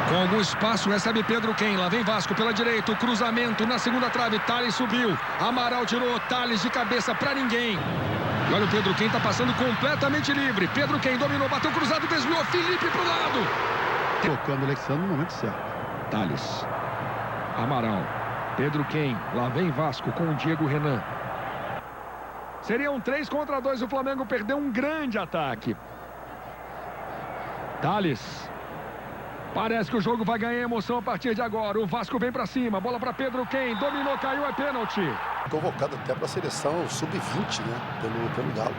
Com algum espaço, recebe Pedro Quem. Lá vem Vasco pela direita. O cruzamento na segunda trave. Thales subiu. Amaral tirou. Thales de cabeça pra ninguém. E olha o Pedro Quem, tá passando completamente livre. Pedro Quem dominou, bateu cruzado, desviou. Felipe pro lado. Colocando o Alexandre no momento certo. Thales. Amaral. Pedro Quem. Lá vem Vasco com o Diego Renan. Seriam 3 contra 2. O Flamengo perdeu um grande ataque. Thales. Parece que o jogo vai ganhar emoção a partir de agora. O Vasco vem pra cima. Bola pra Pedro Quem. Dominou, caiu, é pênalti. Convocado até para a seleção sub-20, né? Pelo Galo.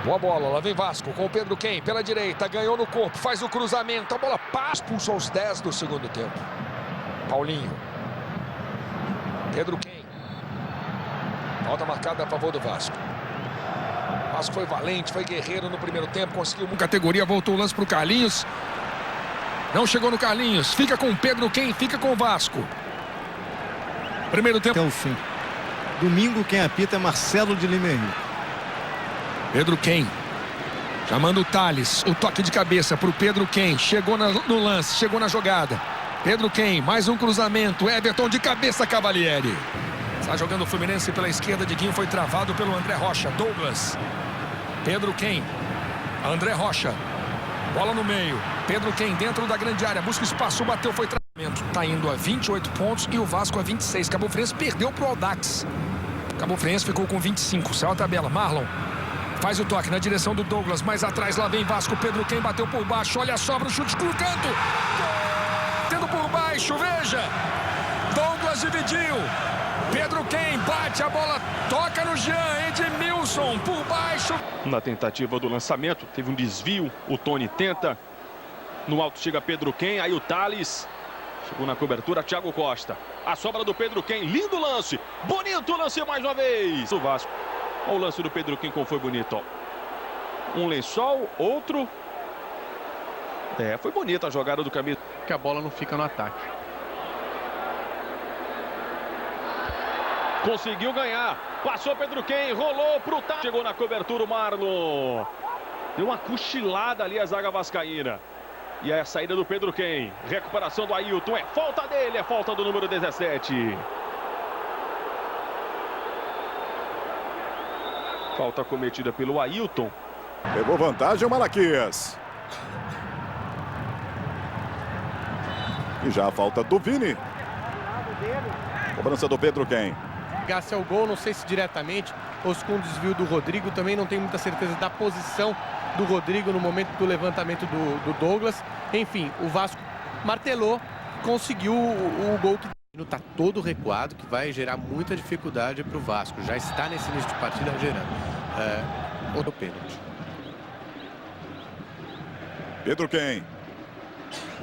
Boa bola, lá vem Vasco com o Pedro Quem pela direita. Ganhou no corpo, faz o cruzamento. A bola passa, expulso aos 10 do segundo tempo. Paulinho. Pedro Quem. Falta marcada a favor do Vasco. O Vasco foi valente, foi guerreiro no primeiro tempo. Conseguiu uma categoria, voltou o lance pro Carlinhos. Não chegou no Carlinhos. Fica com o Pedro Quem, fica com o Vasco. Primeiro tempo. Até o fim. Domingo quem apita é Marcelo de Lima Henrique. Pedro Quem. Chamando o Thales. O toque de cabeça para o Pedro Quem. Chegou no lance, chegou na jogada. Pedro Quem, mais um cruzamento. Everton de cabeça, Cavalieri. Está jogando o Fluminense pela esquerda. Diguinho foi travado pelo André Rocha. Douglas. Pedro Quem. André Rocha. Bola no meio. Pedro Quem dentro da grande área. Busca espaço, bateu, foi tratamento. Está indo a 28 pontos e o Vasco a 26. Cabo Friense perdeu para o Audax. Cabo Friense ficou com 25. Saiu a tabela. Marlon faz o toque na direção do Douglas. Mais atrás, lá vem Vasco. Pedro Quem bateu por baixo. Olha a sobra, o chute com o canto. Tendo por baixo, veja. Douglas dividiu. Pedro Quem bate a bola, toca no Jean. Edmilson por baixo. Na tentativa do lançamento, teve um desvio. O Tony tenta. No alto chega Pedro Quem. Aí o Thales. Chegou na cobertura, Thiago Costa. A sobra do Pedro Quem. Lindo lance. Bonito lance mais uma vez. O Vasco. Olha o lance do Pedro Quem, como foi bonito, ó. Um lençol, outro. Foi bonita a jogada do camisa. Que a bola não fica no ataque. Conseguiu ganhar. Passou Pedro Quem, rolou pro Thales. Chegou na cobertura o Marlon. Deu uma cochilada ali a zaga vascaína. E aí a saída do Pedro Quem. Recuperação do Ailton. É falta dele, é falta do número 17. Falta cometida pelo Ailton. Pegou vantagem o Malaquias. E já a falta do Vini. Cobrança do Pedro Quem. Chegasse ao gol, não sei se diretamente ou se com o desvio do Rodrigo. Também não tenho muita certeza da posição do Rodrigo no momento do levantamento do Douglas. Enfim, o Vasco martelou, conseguiu o gol que está todo recuado, que vai gerar muita dificuldade para o Vasco. Já está nesse início de partida gerando outro pênalti. Pedro Quem.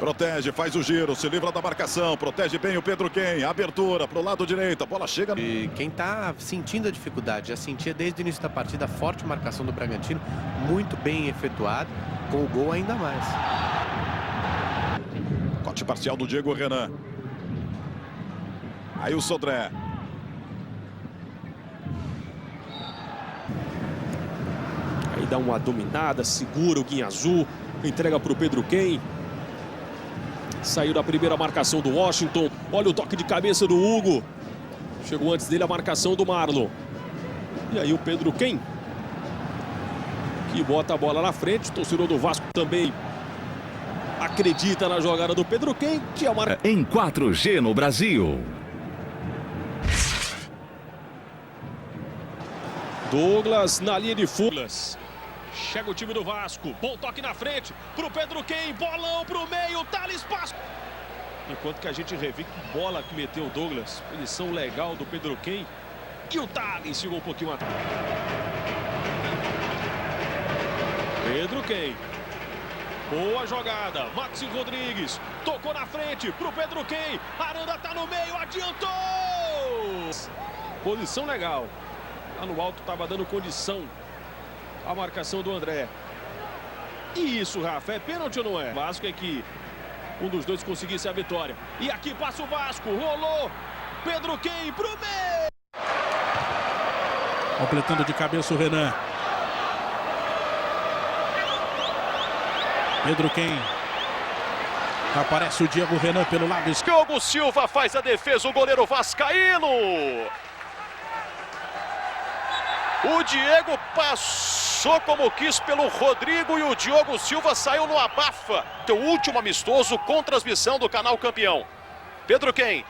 Protege, faz o giro, se livra da marcação, protege bem o Pedro Quem. Abertura para o lado direito, a bola chega. E quem está sentindo a dificuldade, já sentia desde o início da partida a forte marcação do Bragantino, muito bem efetuada, com o gol ainda mais. Corte parcial do Diego Renan. Aí o Sodré. Aí dá uma dominada, segura o Guinha Azul, entrega para o Pedro Quem. Saiu da primeira marcação do Washington. Olha o toque de cabeça do Hugo. Chegou antes dele a marcação do Marlon. E aí o Pedro Quem, que bota a bola na frente. O torcedor do Vasco também acredita na jogada do Pedro Quem, que é uma... Em 4G no Brasil. Douglas na linha de fundo. Chega o time do Vasco. Bom toque na frente pro Pedro Quem. Bolão pro meio. Thales passa. Enquanto que a gente revê que bola que meteu o Douglas. Posição legal do Pedro Quem. E o Thales chegou um pouquinho atrás. Pedro Quem. Boa jogada. Maxi Rodrigues. Tocou na frente pro Pedro Quem. Aranda tá no meio. Adiantou. Posição legal. Lá no alto estava dando condição a marcação do André. E isso, Rafa, é pênalti ou não é? Vasco é que um dos dois conseguisse a vitória. E aqui passa o Vasco, rolou. Pedro Quem pro meio. Completando de cabeça o Renan. Pedro Quem. Aparece o Diego Renan pelo lado esquerdo. Diogo Silva faz a defesa, o goleiro vascaíno. O Diego passou como quis pelo Rodrigo e o Diogo Silva saiu no abafa. Teu último amistoso com transmissão do canal Campeão. Pedro Quem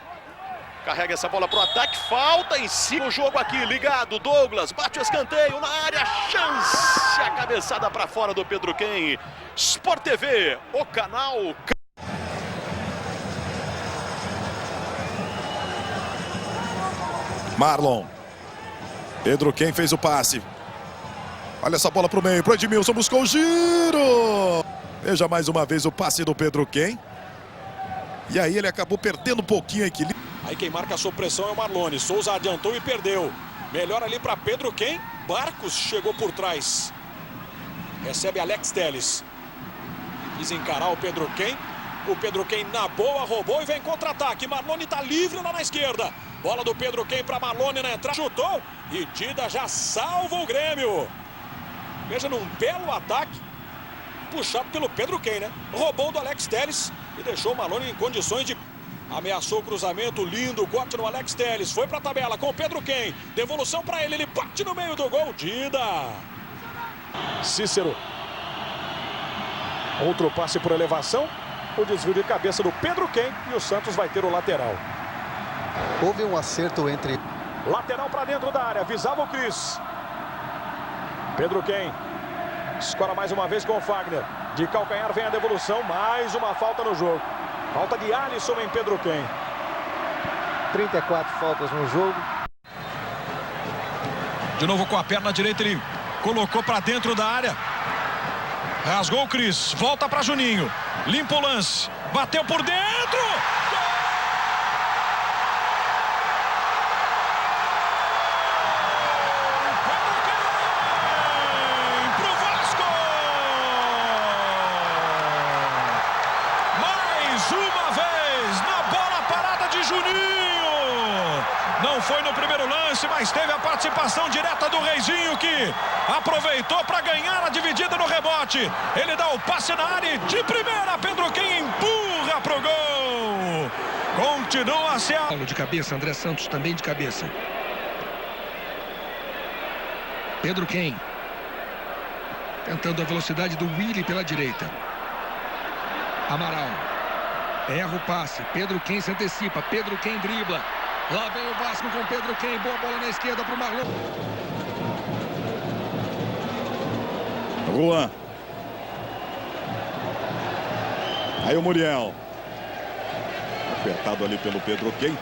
carrega essa bola pro ataque, falta em cima. O jogo aqui ligado, Douglas bate o escanteio na área, chance, a cabeçada para fora do Pedro Quem. Sport TV, o canal. Marlon. Pedro Quem fez o passe. Olha essa bola pro meio, pro Edmilson, buscou o giro. Veja mais uma vez o passe do Pedro Quem. E aí ele acabou perdendo um pouquinho a equilíbrio. Aí quem marca a supressão é o Marlone. Souza adiantou e perdeu. Melhor ali para Pedro Quem. Barcos chegou por trás. Recebe Alex Telles. Quis encarar o Pedro Quem. O Pedro Quem na boa, roubou e vem contra-ataque. Marlone tá livre lá na esquerda. Bola do Pedro Quem para Marlone na entrada. Chutou e Dida já salva o Grêmio. Veja num belo ataque. Puxado pelo Pedro Quem, né? Roubou do Alex Telles e deixou o Marlone em condições de... Ameaçou o cruzamento, lindo, corte no Alex Telles. Foi para a tabela com o Pedro Quem. Devolução para ele, ele bate no meio do gol. Dida. Cícero. Outro passe por elevação. O desvio de cabeça do Pedro Quem e o Santos vai ter o lateral. Houve um acerto entre... Lateral para dentro da área, visava o Cris. Pedro Quem. Escora mais uma vez com o Fagner. De calcanhar vem a devolução, mais uma falta no jogo. Falta de Alisson em Pedro Quem. 34 faltas no jogo. De novo com a perna direita, ele colocou para dentro da área. Rasgou o Cris, volta para Juninho. Limpa o lance, bateu por dentro. Não foi no primeiro lance, mas teve a participação direta do Reizinho, que aproveitou para ganhar a dividida no rebote. Ele dá o passe na área e de primeira Pedro Quem empurra pro gol. Continua a ser... De cabeça, André Santos também de cabeça. Pedro Quem tentando a velocidade do Willy pela direita. Amaral erra o passe, Pedro Quem se antecipa, Pedro Quem dribla. Lá vem o Vasco com Pedro Quem, boa bola na esquerda para o Marlon. Juan. Aí o Muriel. Apertado ali pelo Pedro Quem.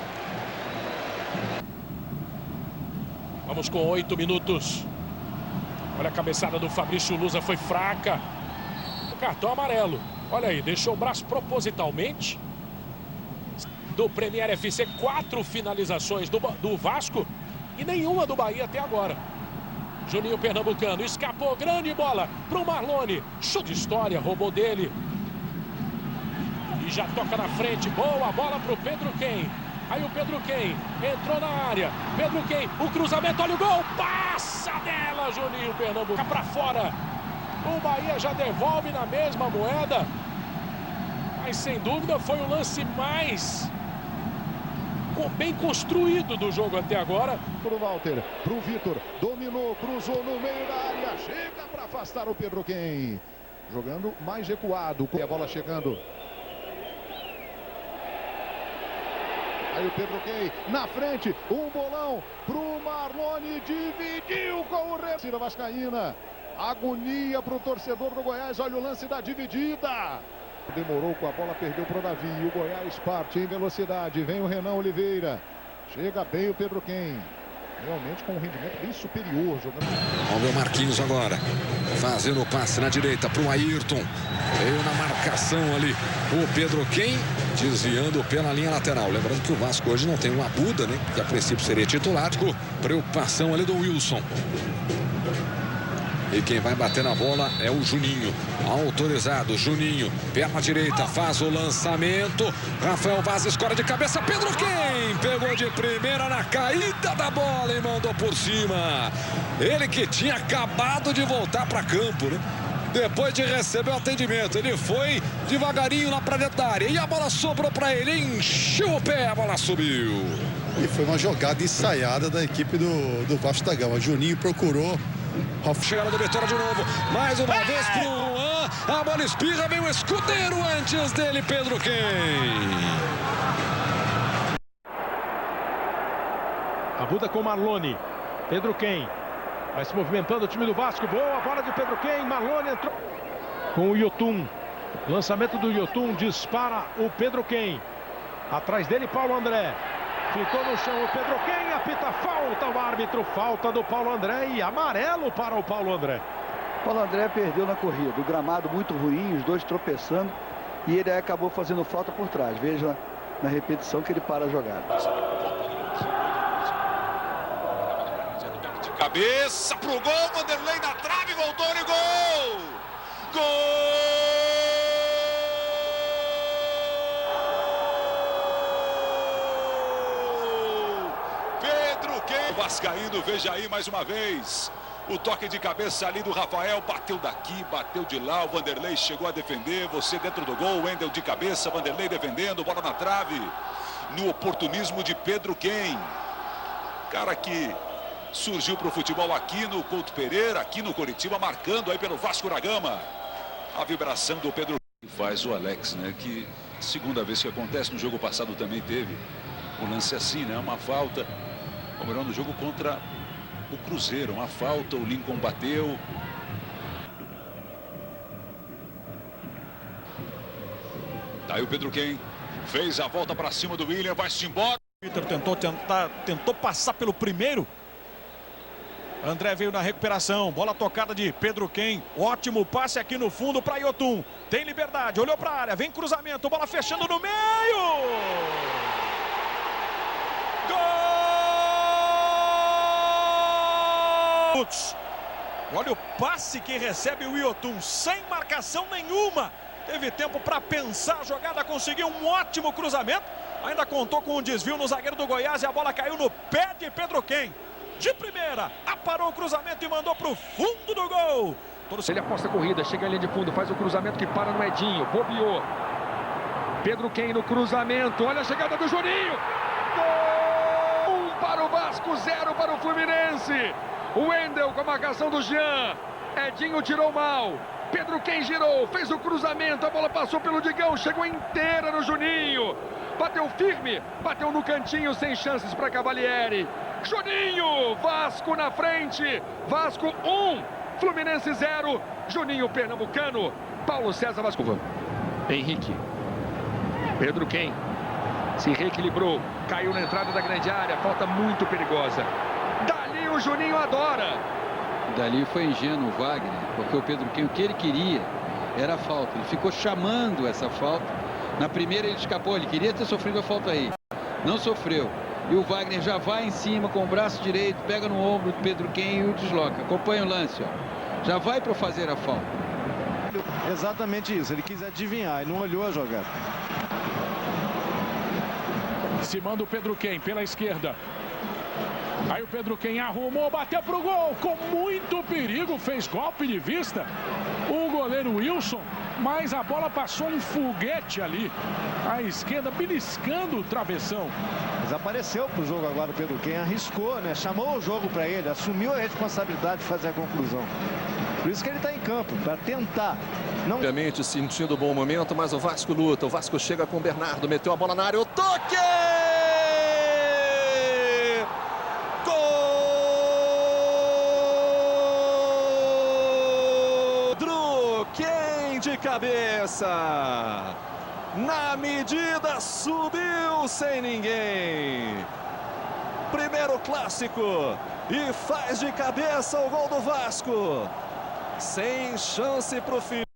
Vamos com 8 minutos. Olha a cabeçada do Fabrício Lusa, foi fraca. O cartão amarelo. Olha aí, deixou o braço propositalmente. Do Premier FC, 4 finalizações do Vasco e nenhuma do Bahia até agora. Juninho Pernambucano escapou, grande bola para o Marlone. Chute de história, roubou dele. E já toca na frente, boa bola para o Pedro Quem. Aí o Pedro Quem entrou na área. Pedro Quem, o cruzamento, olha o gol. Passa dela, Juninho Pernambucano. Para fora. O Bahia já devolve na mesma moeda. Mas sem dúvida foi o lance mais... bem construído do jogo até agora. Pro Walter, pro Vitor, dominou, cruzou no meio da área, chega para afastar o Pedro Quem. Jogando mais recuado, com a bola chegando. Aí o Pedro Quem na frente, um bolão pro Marlone, dividiu com o Recida Vascaína. Agonia pro torcedor do Goiás, olha o lance da dividida. Demorou com a bola, perdeu para o Davi. O Goiás parte em velocidade. Vem o Renan Oliveira. Chega bem o Pedro Quem. Realmente com um rendimento bem superior. Jogando... Vamos ver o Marquinhos agora. Fazendo o passe na direita para o Ayrton. Veio na marcação ali o Pedro Quem. Desviando pela linha lateral. Lembrando que o Vasco hoje não tem o Abuda, né? Que a princípio seria titular. Preocupação ali do Wilson. E quem vai bater na bola é o Juninho. Autorizado, Juninho. Perna direita, faz o lançamento. Rafael Vaz escora de cabeça. Pedro Quem pegou de primeira na caída da bola e mandou por cima. Ele que tinha acabado de voltar para campo, né? Depois de receber o atendimento, ele foi devagarinho lá para dentro da área. E a bola sobrou para ele, encheu o pé, a bola subiu. E foi uma jogada ensaiada da equipe do Vasco da Gama. Juninho procurou. Chegada do Vitória de novo. Mais uma vez pro Juan. A bola espirra, vem o Escudeiro antes dele, Pedro Quem. Arruda com Marlone. Pedro Quem. Vai se movimentando o time do Vasco. Boa bola de Pedro Quem. Marlone entrou com o Yotun. Lançamento do Yotun. Dispara o Pedro Quem. Atrás dele, Paulo André. Ficou no chão o Pedro Quem. Apita falta o árbitro. Falta do Paulo André e amarelo para o Paulo André. Paulo André perdeu na corrida. O gramado muito ruim, os dois tropeçando. E ele acabou fazendo falta por trás. Veja na repetição que ele para a jogada. Cabeça pro gol, Vanderlei na trave, voltou e gol! Gol! Pedro Quem, vascaíno, veja aí mais uma vez. O toque de cabeça ali do Rafael, bateu daqui, bateu de lá, o Vanderlei chegou a defender, você dentro do gol, Wendel de cabeça, Vanderlei defendendo, bola na trave. No oportunismo de Pedro Quem. Cara que surgiu para o futebol aqui no Couto Pereira, aqui no Coritiba, marcando aí pelo Vasco da Gama. A vibração do Pedro. Faz o Alex, né? Que segunda vez que acontece, no jogo passado também teve um lance assim, né? Uma falta. Ou melhor, no jogo contra o Cruzeiro, uma falta, o Lincoln bateu. Tá aí o Pedro Quem. Fez a volta para cima do William, vai-se embora. Peter tentou passar pelo primeiro. André veio na recuperação, bola tocada de Pedro Quem, ótimo passe aqui no fundo para Yotun, tem liberdade, olhou para a área, vem cruzamento, bola fechando no meio! Gol! Olha o passe que recebe o Yotun, sem marcação nenhuma, teve tempo para pensar a jogada, conseguiu um ótimo cruzamento, ainda contou com um desvio no zagueiro do Goiás e a bola caiu no pé de Pedro Quem. De primeira, aparou o cruzamento e mandou para o fundo do gol. Ele aposta a corrida, chega à linha de fundo, faz o cruzamento que para no Edinho, bobeou. Pedro Quem no cruzamento, olha a chegada do Juninho. Gol! 1 para o Vasco, 0 para o Fluminense. O Wendel com a marcação do Jean. Edinho tirou mal. Pedro Quem girou, fez o cruzamento, a bola passou pelo Digão, chegou inteira no Juninho. Bateu firme, bateu no cantinho, sem chances para Cavalieri. Juninho, Vasco na frente, Vasco 1, Fluminense 0, Juninho Pernambucano, Paulo César Vasco. Henrique, Pedro Quem, se reequilibrou, caiu na entrada da grande área, falta muito perigosa. Dali o Juninho adora. Dali foi ingênuo o Wagner, porque o Pedro Quem, o que ele queria era a falta, ele ficou chamando essa falta. Na primeira ele escapou, ele queria ter sofrido a falta aí, não sofreu. E o Wagner já vai em cima com o braço direito, pega no ombro do Pedro Quem e o desloca. Acompanha o lance, ó. Já vai para fazer a falta. Exatamente isso, ele quis adivinhar, ele não olhou a jogada. Se manda o Pedro Quem pela esquerda. Aí o Pedro Quem arrumou, bateu pro gol, com muito perigo, fez golpe de vista. O goleiro Wilson, mas a bola passou um foguete ali. À esquerda, beliscando o travessão. Desapareceu pro jogo agora o Pedro Quem, arriscou, né? Chamou o jogo para ele, assumiu a responsabilidade de fazer a conclusão. Por isso que ele está em campo, para tentar. Não... Obviamente sentindo bom momento, mas o Vasco luta. O Vasco chega com o Bernardo, meteu a bola na área, o toque! Quem de cabeça, na medida, subiu sem ninguém. Primeiro clássico e faz de cabeça o gol do Vasco. Sem chance pro fim.